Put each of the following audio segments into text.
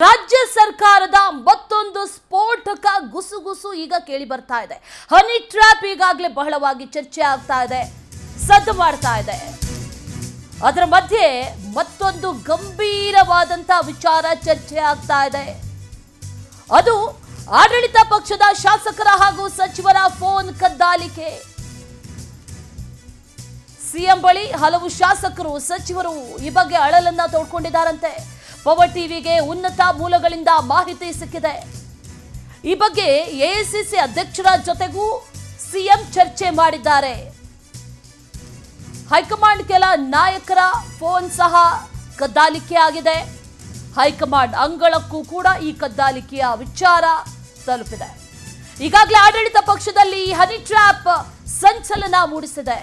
ರಾಜ್ಯ ಸರ್ಕಾರದ ಮತ್ತೊಂದು ಸ್ಫೋಟಕ ಗುಸುಗುಸು ಈಗ ಕೇಳಿ ಬರ್ತಾ ಇದೆ. ಹನಿ ಟ್ರ್ಯಾಪ್ ಈಗಾಗಲೇ ಬಹಳವಾಗಿ ಚರ್ಚೆ ಆಗ್ತಾ ಇದೆ, ಸದ್ದು ಮಾಡ್ತಾ ಇದೆ. ಅದರ ಮಧ್ಯೆ ಮತ್ತೊಂದು ಗಂಭೀರವಾದಂತ ವಿಚಾರ ಚರ್ಚೆ ಆಗ್ತಾ ಇದೆ. ಅದು ಆಡಳಿತ ಪಕ್ಷದ ಶಾಸಕರ ಹಾಗೂ ಸಚಿವರ ಫೋನ್ ಕದ್ದಾಲಿಕೆ. ಸಿಎಂ ಬಳಿ ಹಲವು ಶಾಸಕರು ಸಚಿವರು ಈ ಬಗ್ಗೆ ಅಳಲನ್ನ ತೋಡ್ಕೊಂಡಿದ್ದಾರಂತೆ. ಪವರ್ ಟಿವಿಗೆ ಉನ್ನತ ಮೂಲಗಳಿಂದ ಮಾಹಿತಿ ಸಿಕ್ಕಿದೆ. ಈ ಬಗ್ಗೆ ಎಐಸಿಸಿ ಅಧ್ಯಕ್ಷರ ಜೊತೆಗೂ ಸಿಎಂ ಚರ್ಚೆ ಮಾಡಿದ್ದಾರೆ. ಹೈಕಮಾಂಡ್ ಕೆಲ ನಾಯಕರ ಫೋನ್ ಸಹ ಕದ್ದಾಲಿಕೆ ಆಗಿದೆ. ಹೈಕಮಾಂಡ್ ಅಂಗಳಕ್ಕೂ ಕೂಡ ಈ ಕದ್ದಾಲಿಕೆಯ ವಿಚಾರ ತಲುಪಿದೆ. ಈಗಾಗಲೇ ಆಡಳಿತ ಪಕ್ಷದಲ್ಲಿ ಹನಿ ಟ್ರ್ಯಾಪ್ ಸಂಚಲನ ಮೂಡಿಸಿದೆ.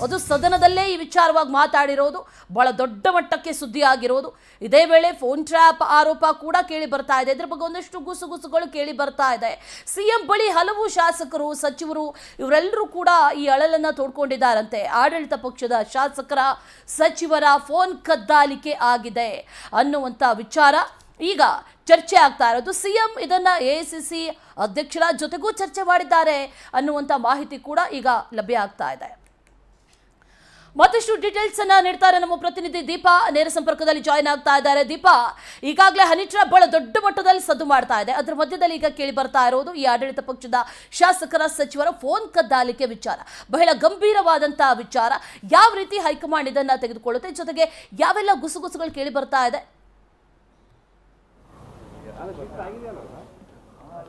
ಅದು ಸದನದಲ್ಲೇ ಈ ವಿಚಾರವಾಗಿ ಮಾತಾಡಿರೋದು, ಬಹಳ ದೊಡ್ಡ ಮಟ್ಟಕ್ಕೆ ಸುದ್ದಿ ಆಗಿರೋದು. ಇದೇ ವೇಳೆ ಫೋನ್ ಟ್ರ್ಯಾಪ್ ಆರೋಪ ಕೂಡ ಕೇಳಿ ಬರ್ತಾ ಇದೆ. ಇದ್ರ ಬಗ್ಗೆ ಒಂದಷ್ಟು ಗುಸುಗುಸುಗಳು ಕೇಳಿ ಬರ್ತಾ ಇದೆ. ಸಿಎಂ ಬಳಿ ಹಲವು ಶಾಸಕರು ಸಚಿವರು ಇವರೆಲ್ಲರೂ ಕೂಡ ಈ ಅಳಲನ್ನ ತೋಡ್ಕೊಂಡಿದ್ದಾರಂತೆ. ಆಡಳಿತ ಪಕ್ಷದ ಶಾಸಕರ ಸಚಿವರ ಫೋನ್ ಕದ್ದಾಲಿಕೆ ಆಗಿದೆ ಅನ್ನುವಂಥ ವಿಚಾರ ಈಗ ಚರ್ಚೆ ಆಗ್ತಾ ಇರೋದು. ಸಿಎಂ ಇದನ್ನ ಎಐಸಿಸಿ ಅಧ್ಯಕ್ಷರ ಜೊತೆಗೂ ಚರ್ಚೆ ಮಾಡಿದ್ದಾರೆ ಅನ್ನುವಂಥ ಮಾಹಿತಿ ಕೂಡ ಈಗ ಲಭ್ಯ ಆಗ್ತಾ ಇದೆ. ಮತ್ತಷ್ಟು ಡೀಟೇಲ್ಸ್ ಅನ್ನ ನೀಡ್ತಾರೆ ನಮ್ಮ ಪ್ರತಿನಿಧಿ ದೀಪಾ, ನೇರ ಸಂಪರ್ಕದಲ್ಲಿ ಜಾಯಿನ್ ಆಗ್ತಾ ಇದ್ದಾರೆ. ದೀಪಾ, ಈಗಾಗಲೇ ಹನಿ ಟ್ರ್ಯಾಪ್ ಬಹಳ ದೊಡ್ಡ ಮಟ್ಟದಲ್ಲಿ ಸದ್ದು ಮಾಡ್ತಾ ಇದೆ. ಅದರ ಮಧ್ಯದಲ್ಲಿ ಈಗ ಕೇಳಿ ಬರ್ತಾ ಇರೋದು ಈ ಆಡಳಿತ ಪಕ್ಷದ ಶಾಸಕರ ಸಚಿವರ ಫೋನ್ ಕದ್ದಾಲಿಕೆ ವಿಚಾರ. ಬಹಳ ಗಂಭೀರವಾದಂತಹ ವಿಚಾರ. ಯಾವ ರೀತಿ ಹೈಕಮಾಂಡ್ ಇದನ್ನ ತೆಗೆದುಕೊಳ್ಳುತ್ತೆ, ಜೊತೆಗೆ ಯಾವೆಲ್ಲ ಗುಸುಗುಸುಗಳು ಕೇಳಿ ಬರ್ತಾ ಇದೆ?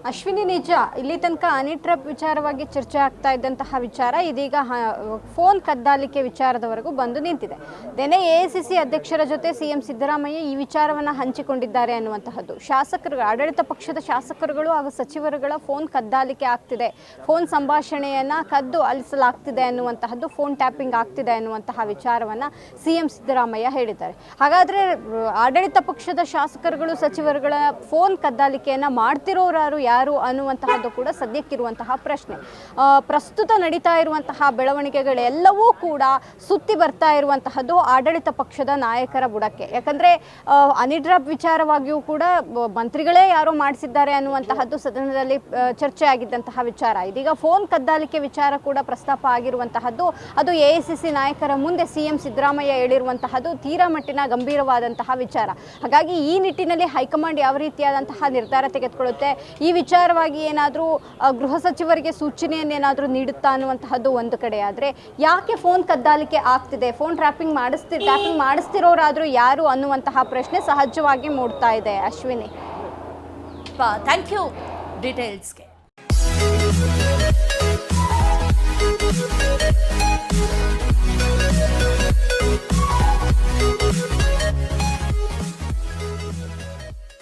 ಅಶ್ವಿನಿ, ನಿಜ ಇಲ್ಲಿ ತನಕ ಹನಿ ಟ್ರ್ಯಾಪ್ ವಿಚಾರವಾಗಿ ಚರ್ಚೆ ಆಗ್ತಾ ಇದ್ದಂತಹ ವಿಚಾರ ಇದೀಗ ಫೋನ್ ಕದ್ದಾಲಿಕೆ ವಿಚಾರದವರೆಗೂ ಬಂದು ನಿಂತಿದೆ. ನಿನ್ನೆ ಎಐಸಿಸಿ ಅಧ್ಯಕ್ಷರ ಜೊತೆ ಸಿಎಂ ಸಿದ್ದರಾಮಯ್ಯ ಈ ವಿಚಾರವನ್ನು ಹಂಚಿಕೊಂಡಿದ್ದಾರೆ ಅನ್ನುವಂತಹದ್ದು. ಶಾಸಕರು, ಆಡಳಿತ ಪಕ್ಷದ ಶಾಸಕರುಗಳು ಹಾಗೂ ಸಚಿವರುಗಳ ಫೋನ್ ಕದ್ದಾಲಿಕೆ ಆಗ್ತಿದೆ, ಫೋನ್ ಸಂಭಾಷಣೆಯನ್ನ ಕದ್ದು ಅಳಿಸಲಾಗ್ತಿದೆ ಅನ್ನುವಂತಹದ್ದು, ಫೋನ್ ಟ್ಯಾಪಿಂಗ್ ಆಗ್ತಿದೆ ಅನ್ನುವಂತಹ ವಿಚಾರವನ್ನ ಸಿಎಂ ಸಿದ್ದರಾಮಯ್ಯ ಹೇಳಿದ್ದಾರೆ. ಹಾಗಾದ್ರೆ ಆಡಳಿತ ಪಕ್ಷದ ಶಾಸಕರುಗಳು ಸಚಿವರುಗಳ ಫೋನ್ ಕದ್ದಾಲಿಕೆಯನ್ನ ಮಾಡ್ತಿರೋರು ಯಾರು ಅನ್ನುವಂತಹದ್ದು ಕೂಡ ಸದ್ಯಕ್ಕಿರುವಂತಹ ಪ್ರಶ್ನೆ. ಪ್ರಸ್ತುತ ನಡೀತಾ ಇರುವಂತಹ ಬೆಳವಣಿಗೆಗಳೆಲ್ಲವೂ ಕೂಡ ಸುತ್ತಿ ಬರ್ತಾ ಇರುವಂತಹದ್ದು ಆಡಳಿತ ಪಕ್ಷದ ನಾಯಕರ ಬುಡಕ್ಕೆ. ಯಾಕಂದ್ರೆ ಹನಿ ಟ್ರ್ಯಾಪ್ ವಿಚಾರವಾಗಿಯೂ ಕೂಡ ಮಂತ್ರಿಗಳೇ ಯಾರೋ ಮಾಡಿಸಿದ್ದಾರೆ ಅನ್ನುವಂತಹದ್ದು ಸದನದಲ್ಲಿ ಚರ್ಚೆ ಆಗಿದ್ದಂತಹ ವಿಚಾರ. ಇದೀಗ ಫೋನ್ ಕದ್ದಾಲಿಕೆ ವಿಚಾರ ಕೂಡ ಪ್ರಸ್ತಾಪ ಆಗಿರುವಂತಹದ್ದು. ಅದು ಎಐಸಿಸಿ ನಾಯಕರ ಮುಂದೆ ಸಿಎಂ ಸಿದ್ದರಾಮಯ್ಯ ಹೇಳಿರುವಂತಹದ್ದು ತೀರಾ ಮಟ್ಟಿನ ಗಂಭೀರವಾದಂತಹ ವಿಚಾರ. ಹಾಗಾಗಿ ಈ ನಿಟ್ಟಿನಲ್ಲಿ ಹೈಕಮಾಂಡ್ ಯಾವ ರೀತಿಯಾದಂತಹ ನಿರ್ಧಾರ ತೆಗೆದುಕೊಳ್ಳುತ್ತೆ, ಈ ವಿಚಾರವಾಗಿ ಏನಾದರೂ ಗೃಹ ಸಚಿವರಿಗೆ ಸೂಚನೆಯನ್ನೇನಾದರೂ ನೀಡುತ್ತಾ ಅನ್ನುವಂತಹದ್ದು ಒಂದು ಕಡೆ. ಆದರೆ ಯಾಕೆ ಫೋನ್ ಕದ್ದಾಲಿಕೆ ಆಗ್ತಿದೆ, ಫೋನ್ ಟ್ರ್ಯಾಪಿಂಗ್ ಮಾಡಿಸ್ತಿರೋರಾದರೂ ಯಾರು ಅನ್ನುವಂತಹ ಪ್ರಶ್ನೆ ಸಹಜವಾಗಿ ಮೂಡ್ತಾ ಇದೆ. Ashwini, thank you ಡೀಟೇಲ್ಸ್ಗೆ.